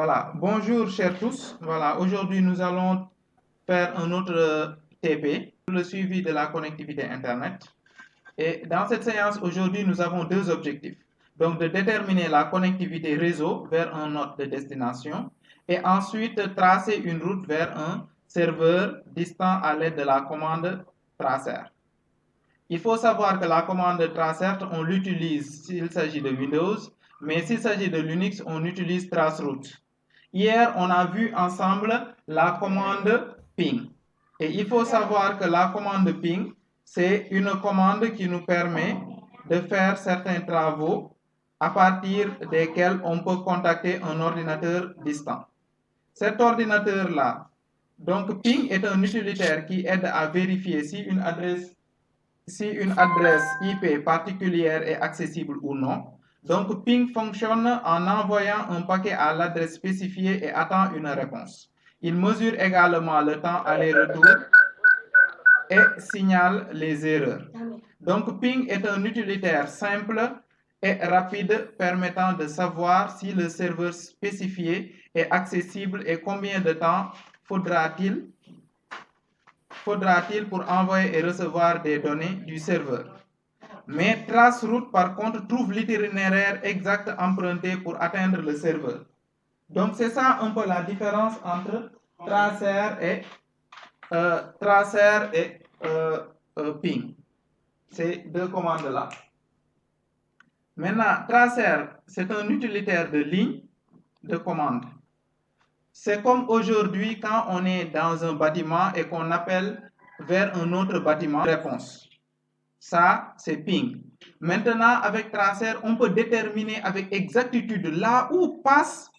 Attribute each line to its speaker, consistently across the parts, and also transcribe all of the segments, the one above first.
Speaker 1: Voilà, bonjour chers tous. Voilà, aujourd'hui nous allons faire un autre TP, le suivi de la connectivité Internet. Et dans cette séance, aujourd'hui, nous avons deux objectifs. Donc, de déterminer la connectivité réseau vers un node de destination et ensuite tracer une route vers un serveur distant à l'aide de la commande tracer. Il faut savoir que la commande tracer, on l'utilise s'il s'agit de Windows, mais s'il s'agit de Linux, on utilise traceroute. Hier, on a vu ensemble la commande ping. Et il faut savoir que la commande ping, c'est une commande qui nous permet de faire certains travaux à partir desquels on peut contacter un ordinateur distant. Cet ordinateur-là, donc ping est un utilitaire qui aide à vérifier si une adresse IP particulière est accessible ou non. Donc, ping fonctionne en envoyant un paquet à l'adresse spécifiée et attend une réponse. Il mesure également le temps aller-retour et signale les erreurs. Donc, ping est un utilitaire simple et rapide permettant de savoir si le serveur spécifié est accessible et combien de temps faudra-t-il pour envoyer et recevoir des données du serveur. Mais traceroute, par contre, trouve l'itinéraire exact emprunté pour atteindre le serveur. Donc, c'est ça un peu la différence entre tracer et ping. Ces deux commandes-là. Maintenant, tracer, c'est un utilitaire de ligne de commande. C'est comme aujourd'hui quand on est dans un bâtiment et qu'on appelle vers un autre bâtiment, réponse. Ça, c'est ping. Maintenant, avec tracer, on peut déterminer avec exactitude là où passe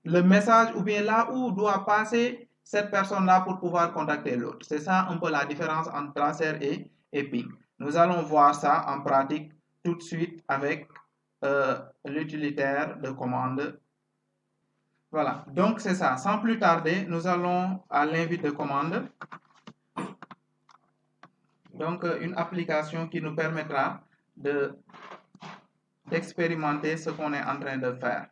Speaker 1: le message ou bien là où doit passer cette personne-là pour pouvoir contacter l'autre. C'est ça un peu la différence entre tracer et ping. Nous allons voir ça en pratique tout de suite avec l'utilitaire de commande. Voilà, donc c'est ça. Sans plus tarder, nous allons à l'invite de commande. Donc, une application qui nous permettra d'expérimenter ce qu'on est en train de faire.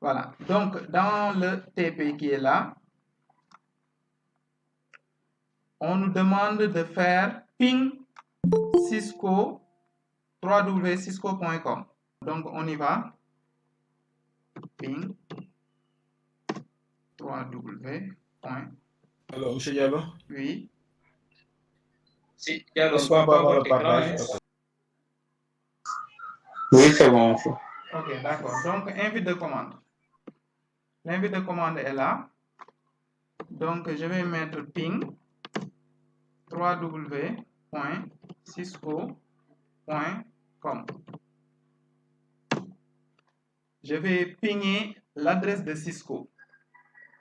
Speaker 1: Voilà. Donc, dans le TP qui est là, on nous demande de faire ping Cisco www.cisco.com. Donc, on y va. Ping www.
Speaker 2: Alors, M. Diallo?
Speaker 1: Oui.
Speaker 3: Si, Diallo,
Speaker 2: Est-ce qu'on peut avoir le
Speaker 3: écran,
Speaker 2: partage?
Speaker 3: Oui, c'est bon.
Speaker 1: Ok, d'accord. Donc, invite de commande. L'invite de commande est là. Donc, je vais mettre ping www.cisco.com. Je vais pinguer l'adresse de Cisco.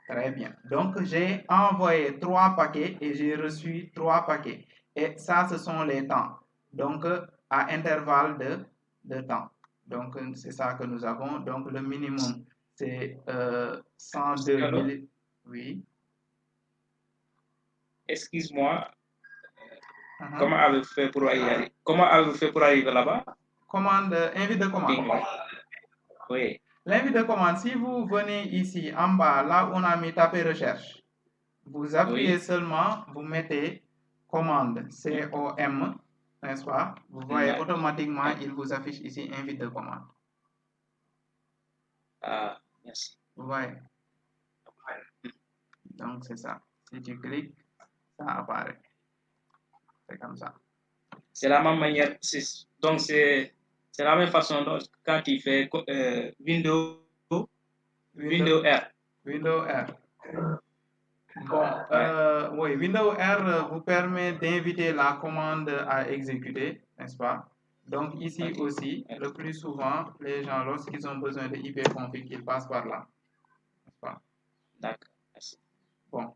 Speaker 1: Très bien. Donc, j'ai envoyé 3 paquets et j'ai reçu 3 paquets. Et ça, ce sont les temps. Donc, à intervalle de temps. Donc, c'est ça que nous avons. Donc, le minimum, c'est 102 000. Oui.
Speaker 3: Excuse-moi. Comment avez-vous fait pour y aller? Comment avez-vous fait pour arriver là-bas?
Speaker 1: Commande, invite de commande.
Speaker 3: Oui.
Speaker 1: L'invite de commande, si vous venez ici en bas, là où on a mis taper recherche, vous appuyez seulement, vous mettez commande, COM, n'est-ce pas? Vous voyez automatiquement, il vous affiche ici invite de commande.
Speaker 3: Ah, merci.
Speaker 1: Vous voyez? Donc, c'est ça. Si tu cliques, ça apparaît. C'est comme ça.
Speaker 3: C'est la même manière. Donc, c'est la même façon quand tu fais Windows R.
Speaker 1: Windows R. Bon, oui, Windows R vous permet d'inviter la commande à exécuter, n'est-ce pas? Donc ici aussi, le plus souvent, les gens, lorsqu'ils ont besoin de ipconfig, ils passent par là, n'est-ce pas?
Speaker 3: D'accord, merci.
Speaker 1: Bon,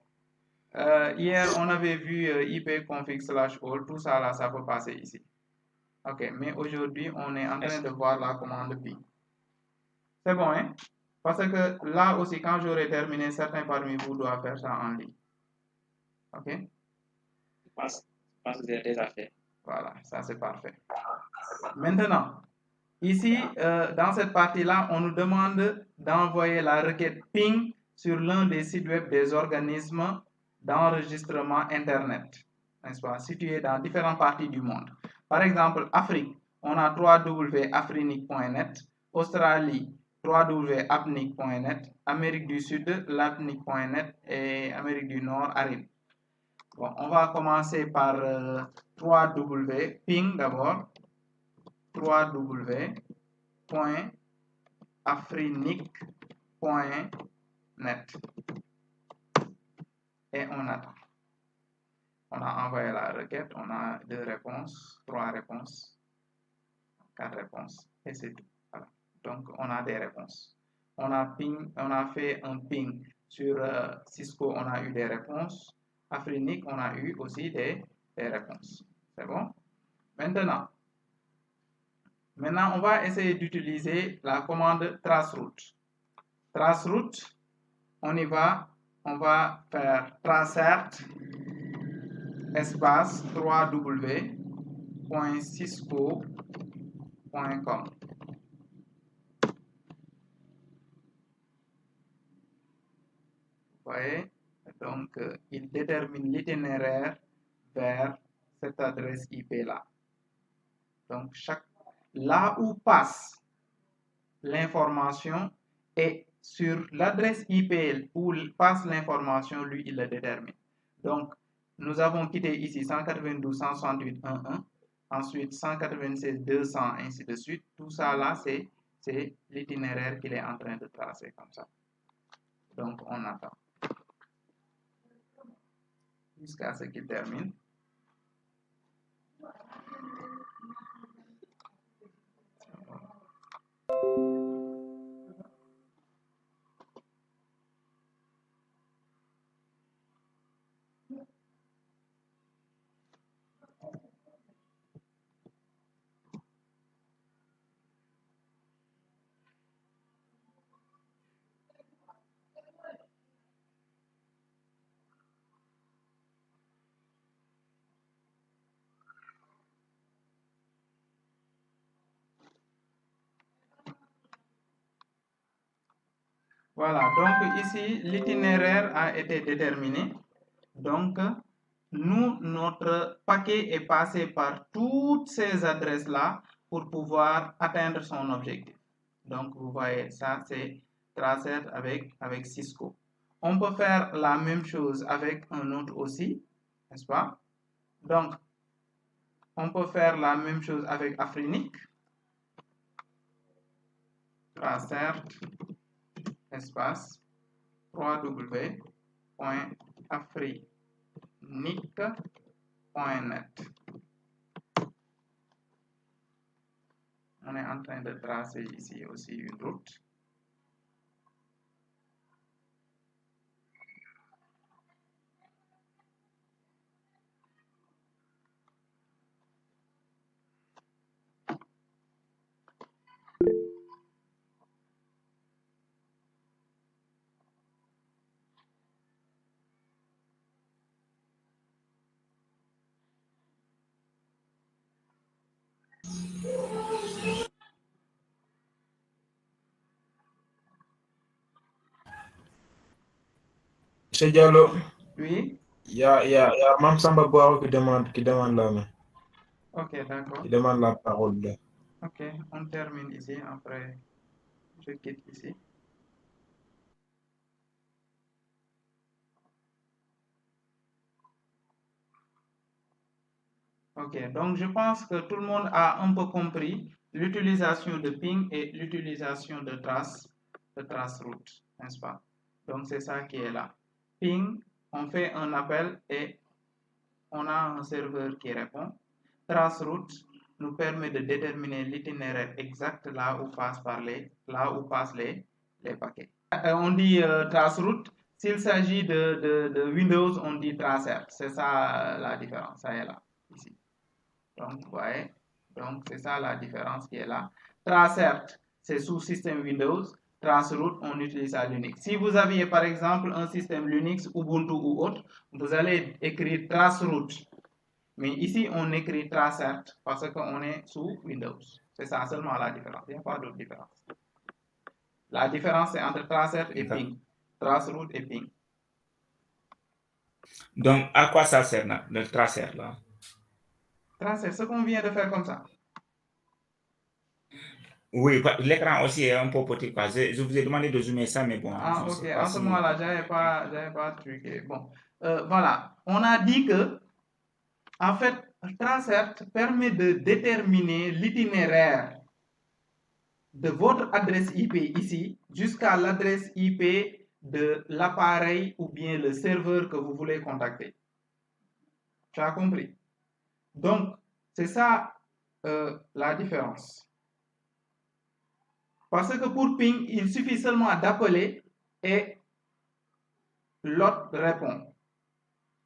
Speaker 1: hier, on avait vu ipconfig/all, tout ça là, ça peut passer ici. Ok, mais aujourd'hui, on est en train de voir la commande pi. C'est bon, hein? Parce que là aussi, quand j'aurai terminé, certains parmi vous doivent faire ça en ligne. Ok?
Speaker 3: Je pense que j'ai déjà fait.
Speaker 1: Voilà, ça c'est parfait. Maintenant, Ici, dans cette partie-là, on nous demande d'envoyer la requête ping sur l'un des sites web des organismes d'enregistrement Internet, n'est-ce pas, situés dans différentes parties du monde. Par exemple, Afrique, on a www.afrinic.net, Australie, www.apnic.net, Amérique du Sud, lapnic.net et Amérique du Nord, ARIB. Bon, on va commencer par www, d'abord, www.afrinic.net et on attend. On a envoyé la requête, on a 2 réponses, 3 réponses, 4 réponses et c'est tout. Voilà. Donc on a des réponses. On a fait un ping sur Cisco, on a eu des réponses. Afrinic, on a eu aussi des réponses. C'est bon? Maintenant, on va essayer d'utiliser la commande traceroute. Traceroute, on y va, on va faire tracert espace www.cisco.com. Vous voyez, donc il détermine l'itinéraire vers cette adresse IP là. Donc là où passe l'information et sur l'adresse IP où passe l'information, lui il le détermine. Donc nous avons quitté ici 192.168.1.1, ensuite 196.200, ainsi de suite. Tout ça là, c'est l'itinéraire qu'il est en train de tracer comme ça. Donc on attend jusqu'à ce qu'il termine. Voilà, donc ici, l'itinéraire a été déterminé. Donc, notre paquet est passé par toutes ces adresses-là pour pouvoir atteindre son objectif. Donc, vous voyez, ça, c'est tracé avec Cisco. On peut faire la même chose avec un autre aussi, n'est-ce pas? Donc, on peut faire la même chose avec Afrinic. Tracert espace www.afrinic.net. On est en train de tracer ici aussi une route.
Speaker 2: Monsieur Diallo,
Speaker 1: Oui.
Speaker 2: il y a Mam Samba Boaro qui demande la main.
Speaker 1: Ok, d'accord.
Speaker 2: Il demande la parole. Là.
Speaker 1: Ok, on termine ici, après je quitte ici. Ok, donc je pense que tout le monde a un peu compris l'utilisation de ping et l'utilisation de traceroute, n'est-ce pas? Donc c'est ça qui est là. Ping, on fait un appel et on a un serveur qui répond. Traceroute nous permet de déterminer l'itinéraire exact là où passent les paquets. On dit traceroute. S'il s'agit de Windows, on dit tracert. C'est ça la différence. Ça est là, ici. Donc, vous voyez, donc c'est ça la différence qui est là. Tracert, c'est sous système Windows. Traceroute, on utilise à Linux. Si vous aviez par exemple un système Linux, Ubuntu ou autre, vous allez écrire traceroute. Mais ici, on écrit tracert parce qu'on est sous Windows. C'est ça seulement la différence. Il n'y a pas d'autre différence. La différence, c'est entre tracer et ping. Traceroute et ping.
Speaker 4: Donc, à quoi ça sert le tracer là?
Speaker 1: Tracer, ce qu'on vient de faire comme ça.
Speaker 4: Oui, l'écran aussi est un peu petit. Quoi. Je vous ai demandé de zoomer ça, mais bon,
Speaker 1: Ah,
Speaker 4: je ne
Speaker 1: ok.
Speaker 4: sais pas
Speaker 1: En ce
Speaker 4: si...
Speaker 1: moment-là, j'avais pas truqué. Bon, voilà. On a dit que, en fait, Tracert permet de déterminer l'itinéraire de votre adresse IP ici jusqu'à l'adresse IP de l'appareil ou bien le serveur que vous voulez contacter. Tu as compris? Donc, c'est ça la différence. Parce que pour ping, il suffit seulement d'appeler et l'autre répond.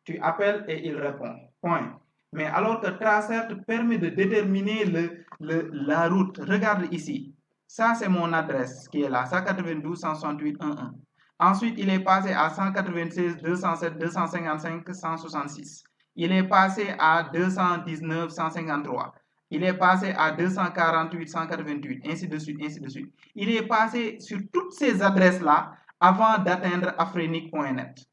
Speaker 1: Tu appelles et il répond. Point. Mais alors que Tracer te permet de déterminer la route. Regarde ici. Ça, c'est mon adresse qui est là, 192.168.1.1. Ensuite, il est passé à 196, 207, 255, 166. Il est passé à 219, 153. Il est passé à 248, 188, ainsi de suite, ainsi de suite. Il est passé sur toutes ces adresses-là avant d'atteindre afrinic.net.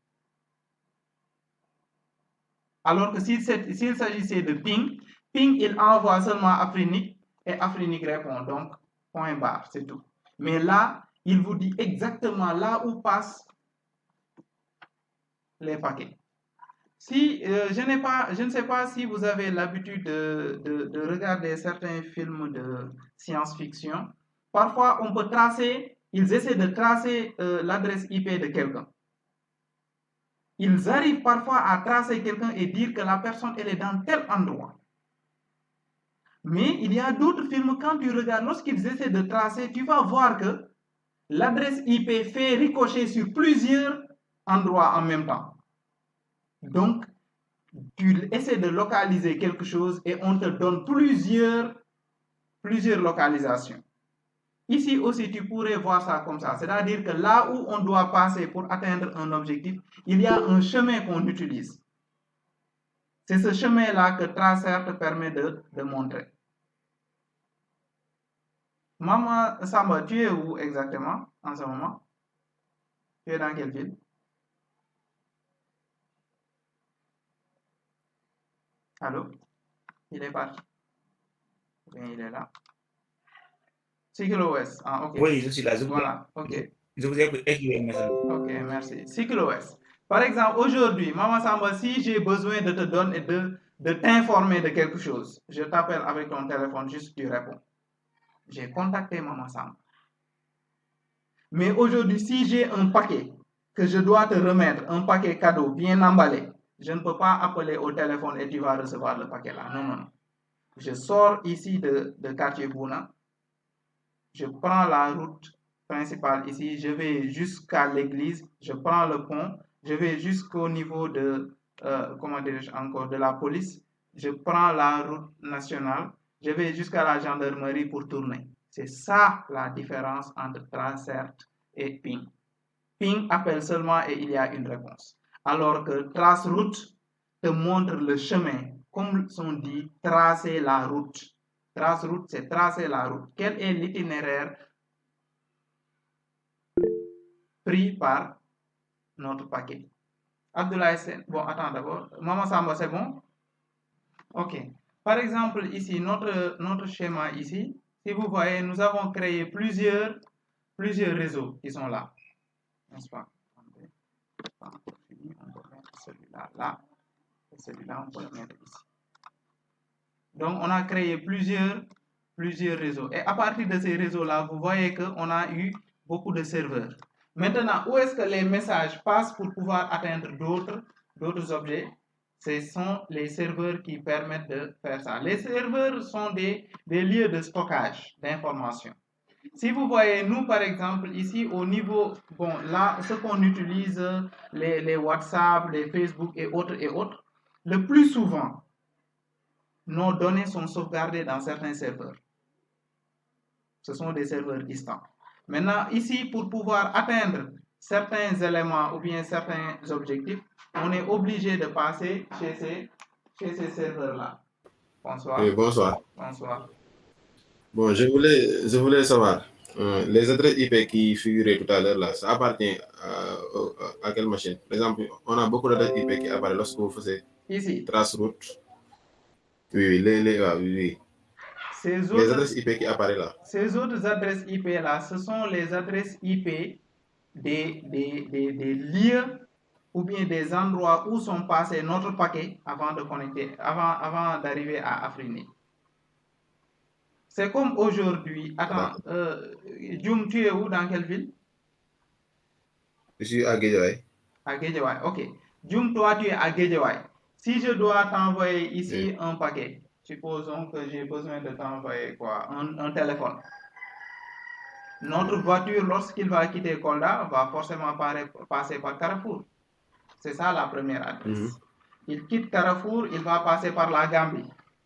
Speaker 1: Alors que s'il s'agissait de ping, il envoie seulement Afrinic et Afrinic répond. Donc, point barre, c'est tout. Mais là, il vous dit exactement là où passent les paquets. Si je ne sais pas si vous avez l'habitude de regarder certains films de science-fiction. Parfois, on peut tracer, ils essaient de tracer l'adresse IP de quelqu'un. Ils arrivent parfois à tracer quelqu'un et dire que la personne, elle est dans tel endroit. Mais il y a d'autres films, quand tu regardes, lorsqu'ils essaient de tracer, tu vas voir que l'adresse IP fait ricocher sur plusieurs endroits en même temps. Donc, tu essaies de localiser quelque chose et on te donne plusieurs localisations. Ici aussi, tu pourrais voir ça comme ça. C'est-à-dire que là où on doit passer pour atteindre un objectif, il y a un chemin qu'on utilise. C'est ce chemin-là que Tracer te permet de montrer. Maman Samba, tu es où exactement en ce moment? Tu es dans quelle ville? Allô? Il est parti. Bien, il est là. Cyclo-Ouest. Ah, ok.
Speaker 4: Oui, je suis là.
Speaker 1: Voilà, ok.
Speaker 4: Je vous ai écrit un message.
Speaker 1: Ok, merci. Cyclo-Ouest. Par exemple, aujourd'hui, Maman Samba, si j'ai besoin de te donner, de t'informer de quelque chose, je t'appelle avec ton téléphone, juste tu réponds. J'ai contacté Maman Samba. Mais aujourd'hui, si j'ai un paquet que je dois te remettre, un paquet cadeau bien emballé, je ne peux pas appeler au téléphone et tu vas recevoir le paquet là. Non, non, non. Je sors ici de quartier Bouna, je prends la route principale ici, je vais jusqu'à l'église, je prends le pont, je vais jusqu'au niveau de, comment dirais-je encore, de la police, je prends la route nationale, je vais jusqu'à la gendarmerie pour tourner. C'est ça la différence entre Tracert et ping. Ping appelle seulement et il y a une réponse. Alors que trace route te montre le chemin. Comme on dit, tracer la route. Trace route, c'est tracer la route. Quel est l'itinéraire pris par notre paquet? Abdoulaye Sen. Bon, attends d'abord. Maman Samba, c'est bon? Ok. Par exemple, ici, notre schéma ici, si vous voyez, nous avons créé plusieurs réseaux qui sont là. N'est-ce pas? On peut mettre celui-là là, et celui-là, on peut le mettre ici. Donc, on a créé plusieurs réseaux. Et à partir de ces réseaux-là, vous voyez qu'on a eu beaucoup de serveurs. Maintenant, où est-ce que les messages passent pour pouvoir atteindre d'autres objets? Ce sont les serveurs qui permettent de faire ça. Les serveurs sont des lieux de stockage d'informations. Si vous voyez, nous, par exemple, ici, au niveau, bon, là, ce qu'on utilise, les WhatsApp, les Facebook et autres, le plus souvent, nos données sont sauvegardées dans certains serveurs. Ce sont des serveurs distants. Maintenant, ici, pour pouvoir atteindre certains éléments ou bien certains objectifs, on est obligé de passer chez ces serveurs-là. Bonsoir.
Speaker 2: Oui, bonsoir.
Speaker 1: Bonsoir.
Speaker 5: Bon, je voulais savoir, les adresses IP qui figuraient tout à l'heure là, ça appartient à quelle machine? Par exemple, on a beaucoup d'adresses IP qui apparaissent lorsque vous faites
Speaker 1: Ici,
Speaker 5: trace route. Oui, oui, oui.
Speaker 1: ces
Speaker 5: Les
Speaker 1: autres,
Speaker 5: adresses IP qui apparaissent là.
Speaker 1: ces autres adresses IP-là, ce sont les adresses IP des lieux ou bien des endroits où sont passés notre paquet avant de connecter, avant d'arriver à Afrine. C'est comme aujourd'hui. Attends,
Speaker 5: D'accord.
Speaker 1: Djoum, tu es où? Dans quelle ville?
Speaker 5: Je suis à Guédiawaye.
Speaker 1: À Guédiawaye, ok. Djoum, toi, tu es à Guédiawaye. Si je dois t'envoyer
Speaker 5: Oui.
Speaker 1: ici un paquet, supposons que j'ai besoin de t'envoyer quoi? Un téléphone. Notre voiture, lorsqu'il va quitter Kolda, va forcément passer par Carrefour. C'est ça la première adresse. Il quitte Carrefour, il va passer par la Gambie.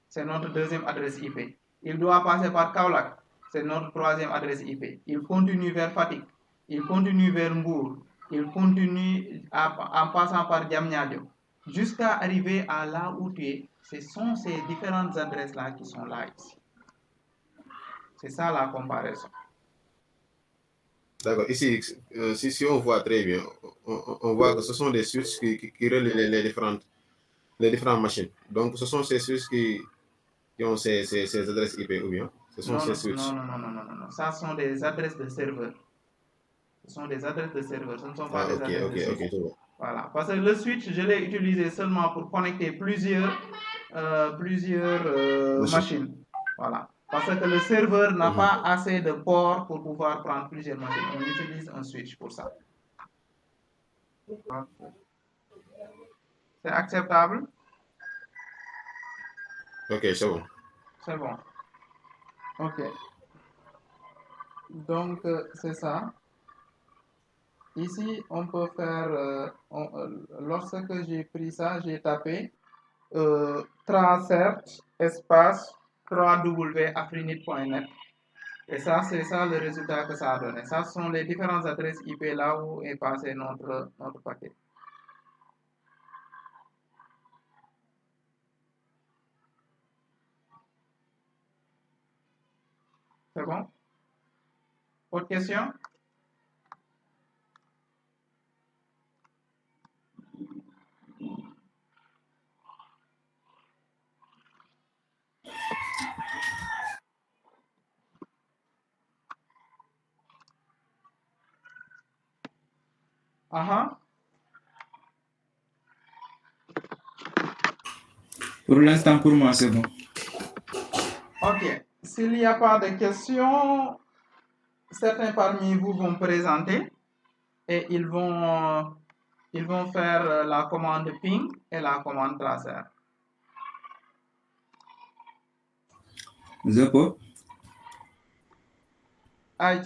Speaker 1: C'est notre deuxième adresse IP. Il doit passer par Kaolack. C'est notre troisième adresse IP. Il continue vers Fatick. Il continue vers Mbour. Il continue en passant par Diamniadio. Jusqu'à arriver à là où tu es. Ce sont ces différentes adresses-là qui sont là ici. C'est ça la comparaison.
Speaker 5: D'accord. Ici, si on voit très bien, on voit que ce sont des switches qui relient les différentes machines. Donc, ce sont ces switches qui ont ces adresses IP ou bien ce sont ces switches.
Speaker 1: Non. Ça sont des adresses de serveurs. Ce sont des adresses de serveurs. Ce ne sont pas
Speaker 5: Ah,
Speaker 1: des
Speaker 5: ok,
Speaker 1: adresses
Speaker 5: ok,
Speaker 1: de switch.
Speaker 5: ok, je vois.
Speaker 1: Voilà. Parce que le switch, je l'ai utilisé seulement pour connecter plusieurs machines. Voilà. Parce que le serveur n'a pas assez de ports pour pouvoir prendre plusieurs machines. On utilise un switch pour ça. C'est acceptable?
Speaker 5: Ok, c'est bon.
Speaker 1: C'est bon. Ok. Donc, c'est ça. Ici, on peut faire, lorsque j'ai pris ça, j'ai tapé transert espace www.afrinit.net. Et ça, c'est ça le résultat que ça a donné. Ça, ce sont les différentes adresses IP là où est passé notre paquet. C'est bon? Autre question?
Speaker 4: Pour l'instant, pour moi, c'est bon.
Speaker 1: Ok. S'il n'y a pas de questions, certains parmi vous vont présenter et ils vont faire la commande ping et la commande tracer.
Speaker 4: Je peux.
Speaker 1: Aïe.